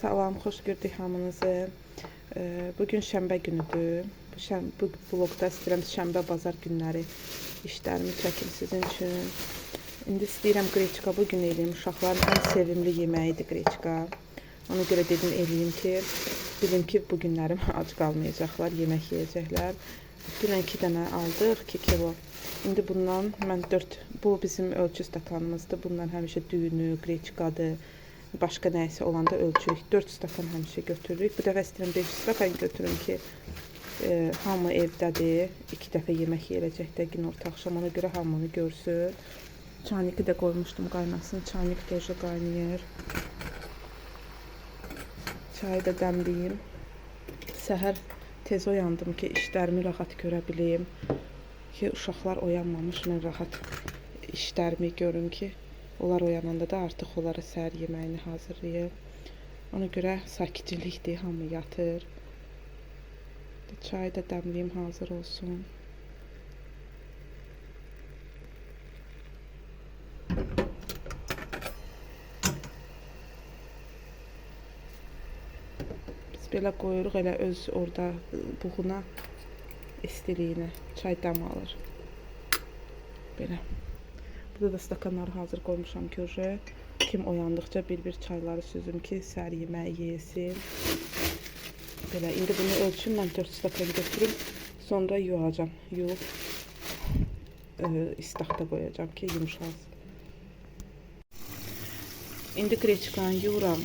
Salam, xoş gördük hamınızı. Bugün şənbə günüdür. Bu vlogda istəyirəm şənbə bazar günləri işlərimi çəkim sizin üçün. İndi istəyirəm qreçka bugün eləyim. Uşaqların ən sevimli yeməyidir qreçka. Ona görə dedim eləyim ki, bilim ki bu günlərim ac qalmayacaqlar, yemək yeyəcəklər. Dünən 2 dənə aldıq, 2 kilo. İndi bundan mən 4, bu bizim ölçü stakanımızdır. Bundan həmişə düyünü, qreçkadır. Başqa nəysə olanda ölçürük. 4 stakan həmişə götürürük. Bu dəfə istəyirəm 5 stakan götürüm ki, hamı evdədir. 2 dəfə yemək yeyəcək də günorta axşam. Ona görə hamını görsün. Çaynıqı da qoymuşdum qaynasın. Çaynıq da qaynayır. Çayı da dəmləyim. Səhər tez oyandım ki, işlərimi rahat görə bilim. Ki, uşaqlar oyanmamış, mən rahat işlərimi görüm ki, onlar oyananda da artıq onlara səhər yeməyini hazırlayım. Ona görə sakitçilikdir, hamı yatır. Çayı da dəmliyim, hazır olsun. Biz belə qoyuruq, elə öz orada buğuna, istiliyinə çay dəm alır. Belə. Burada da stakanları hazır qoymuşam ki, kim oyandıqca bir-bir çayları süzüm ki, səhər yeməyi yesin. Belə, indi bunu ölçüm, mən 4 stakan götürüm, sonra yuyacam. Yuyub istaxta qoyacam ki, yumuşalsın. İndi qreçkanı yuyuram.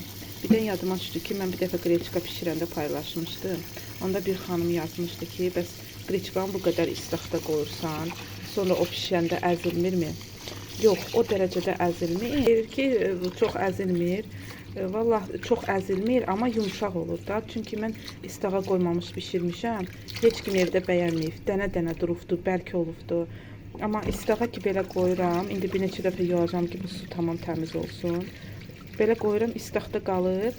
Bir də yadıma düşdü ki, mən bir dəfə qreçka pişirəndə paylaşmışdım. Onda bir xanım yazmışdı ki, bəs qreçkanı bu qədər istaxta qoyursan, sonra o pişirəndə əzilmirmi? Yox, o dərəcədə əzilmir. Deyir ki, çox əzilmir. Vallahi çox əzilmir, amma yumşaq olur da. Çünki mən istağa qoymamış bişirmişəm. Heç kim evdə bəyənməyib. Dənə-dənə durubdu, bəlkə olubdu. Amma istağa ki, belə qoyuram. İndi bir neçə dəfə yuyacam ki, bu su tamam təmiz olsun. Belə qoyuram, istaqda qalır.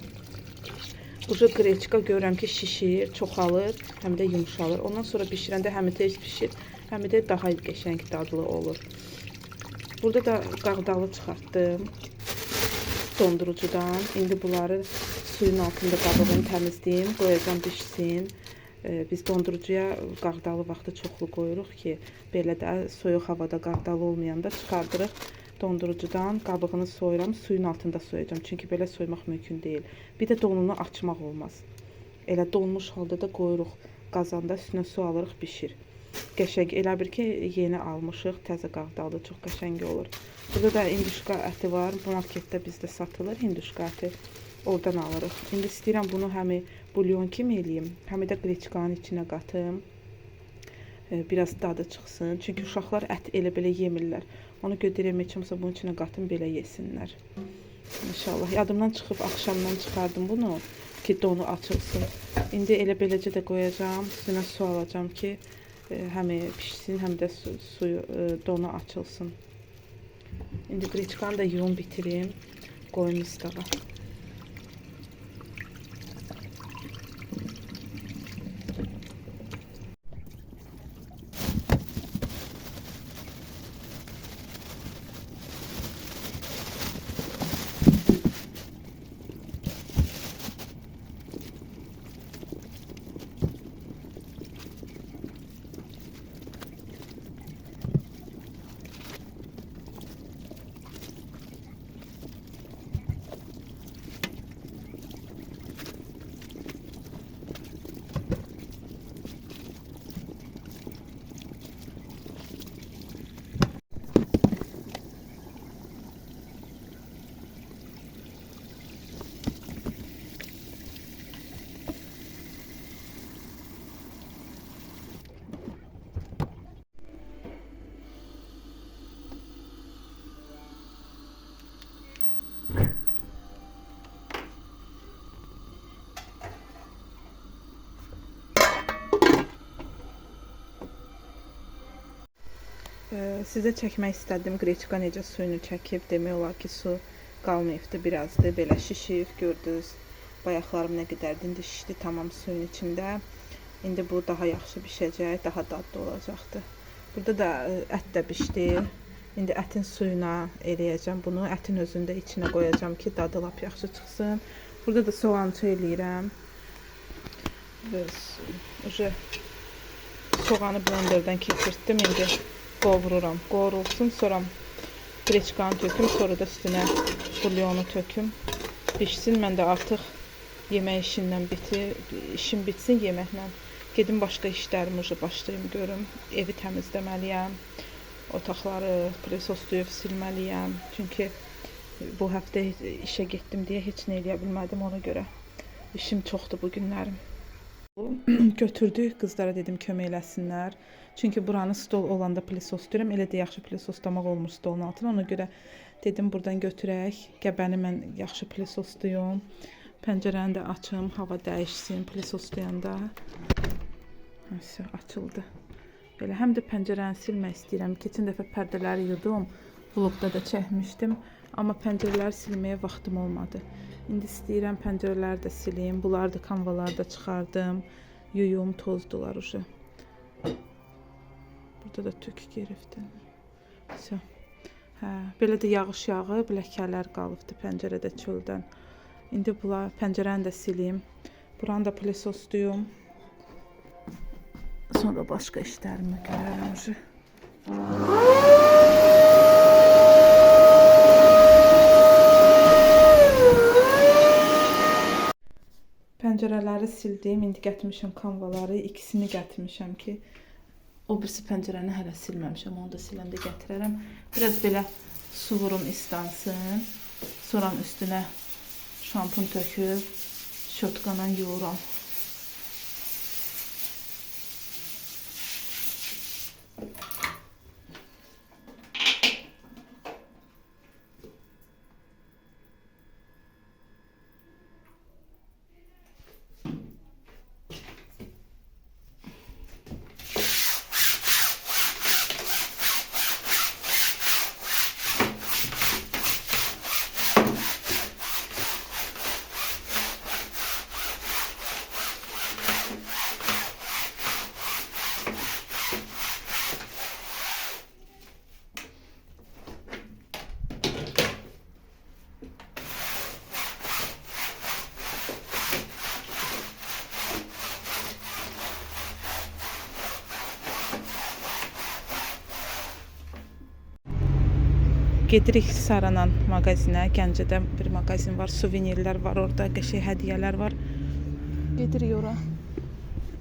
Uca qreçka görürəm ki, şişir, çoxalır, həm də yumşalır. Ondan sonra bişirəndə həm tez pişir, həm də daha qəşəng dadlı olur. Burada da qağdalı çıxartdım dondurucudan. İndi bunları suyun altında qabığını təmizləyim, qoyacam pişsin. Biz dondurucuya qağdalı vaxtı çoxlu qoyuruq ki, belə də soyuq havada qağdalı olmayanda çıxardırıq. Dondurucudan qabığını soyuram, suyun altında soyacam. Çünki belə soymaq mümkün deyil. Bir də donunu açmaq olmaz. Elə donmuş halda da qoyuruq qazanda, üstünə su alırıq, bişir. Qəşəng, elə bir ki, yeni almışıq, təzə qağdalı, çox qəşəng olur. Burada da hinduşka əti var, bu marketdə bizdə satılır hinduşka əti, oradan alırıq. İndi istəyirəm bunu həmi bulyon kimi eləyim, həmi də qreçkanın içinə qatım. Biraz dadı çıxsın, çünki uşaqlar ət elə belə yemirlər. Ona görə deyirəm, heç olmasa bunun içinə qatım, belə yesinlər. İnşallah, yadımdan çıxıb, axşamdan çıxardım bunu ki, donu açılsın. İndi elə beləcə də qoyacam, üstünə su alacam ki, həm pişsin, həm də suyu, donu açılsın. İndi qreçkanı da yuyum bitirim, qoyum istağa. Sizə çəkmək istədim, qreçka necə suyunu çəkib, demək olar ki, su qalmayıbdı, birazdır, belə şişib, gördünüz, bayaqlarım nə qədərdir, indi şişdi tamam suyun içində, indi bu daha yaxşı bişəcək, daha dadlı olacaqdır. Burada da ət də bişdi, indi ətin suyuna eləyəcəm bunu, ətin özündə içinə qoyacam ki, dadı lap yaxşı çıxsın, Burada da soğançı eləyirəm. Və soğanı blenderdən keçirtdim. İndi qovururam. Qovrulsun, sonra qreçkanı töküm, sonra da üstünə bulyonu töküm. Pişsin. Mən də artıq yemək işim bitsin yeməklə. Gedim başqa işlərimi başlayım görüm. Evi təmizləməliyəm. Otaqları presoslayıb silməliyəm. Çünki bu həftə işə getdim deyə heç nə eləyə bilmədim, ona görə. İşim çoxdur bu günlərim. Götürdük, qızlara dedim kömək eləsinlər. Çünki buranı stol olanda presoslayıram. Elə də yaxşı presoslamaq olmur stolun altına. Ona görə dedim buradan götürək. Qəbəni mən yaxşı presoslayım. Pəncərəni də açım, hava dəyişsin presoslayanda. Nəsə, açıldı. Belə həm də pəncərəni silmək istəyirəm. Keçən dəfə pərdələri yudum. Vlogda da çəkmişdim. Amma pəncərələri silməyə vaxtım olmadı. İndi istəyirəm pəncərələri də silim. Bunları da kanvaları da çıxardım. Yuyum, tozdular uşa. Burada da tük gerifdi. Belə də yağış yağıb, ləkələr qalıbdı pəncərədə çöldən. İndi pəncərəni də silim. Buranı da presoslayım. Sonra başqa işlərimi görərəm uşa. Pəncərələri sildim. İndi gətirmişəm kanvaları. İkisini gətirmişəm ki, o birisi pəncərəni hələ silməmişəm. Onu da siləndə gətirərəm. Biraz belə su vurum islansın. Sonra üstünə şampun töküb şotqana yuvuram. Gedirik Saranan mağazinə. Gəncədə bir mağazin var. Suvenirlər var orada. Qəşəng hədiyyələr var. Gedirik ora.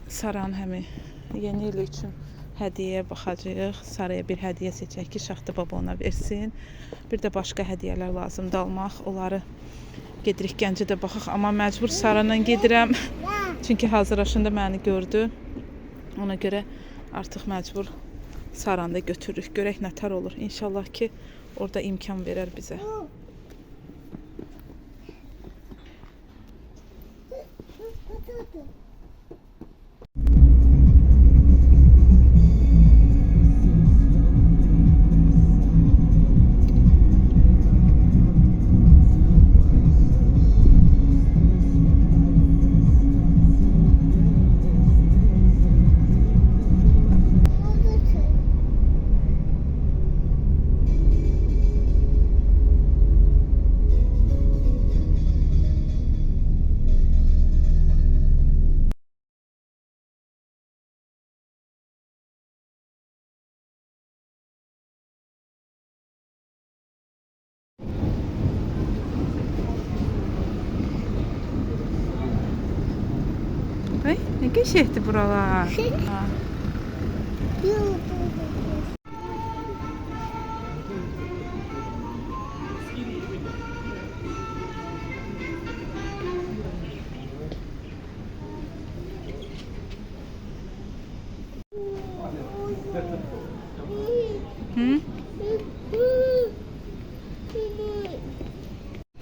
Saranın həmi yeni il üçün hədiyyəyə baxacağıq. Saraya bir hədiyyə seçək ki, Şaxta baba ona versin. Bir də başqa hədiyyələr lazımdır almaq. Onları gedirik Gəncədə baxaq. Amma məcbur Sarandan gedirəm. Çünki hazırlaşında məni gördü. Ona görə artıq məcbur Saranda götürürük. Görək nətər olur. İnşallah ki, orada imkan verər bizə. Ay, nə qəşəngdir buralar. Hı?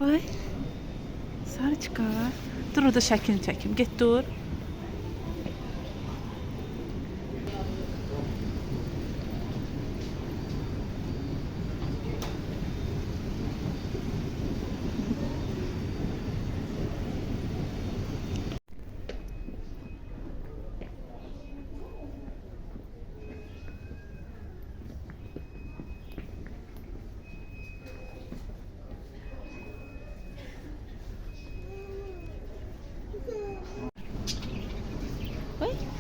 Ay, sarı çıxar. Dur orada şəklini çəkim. Get dur. Ay.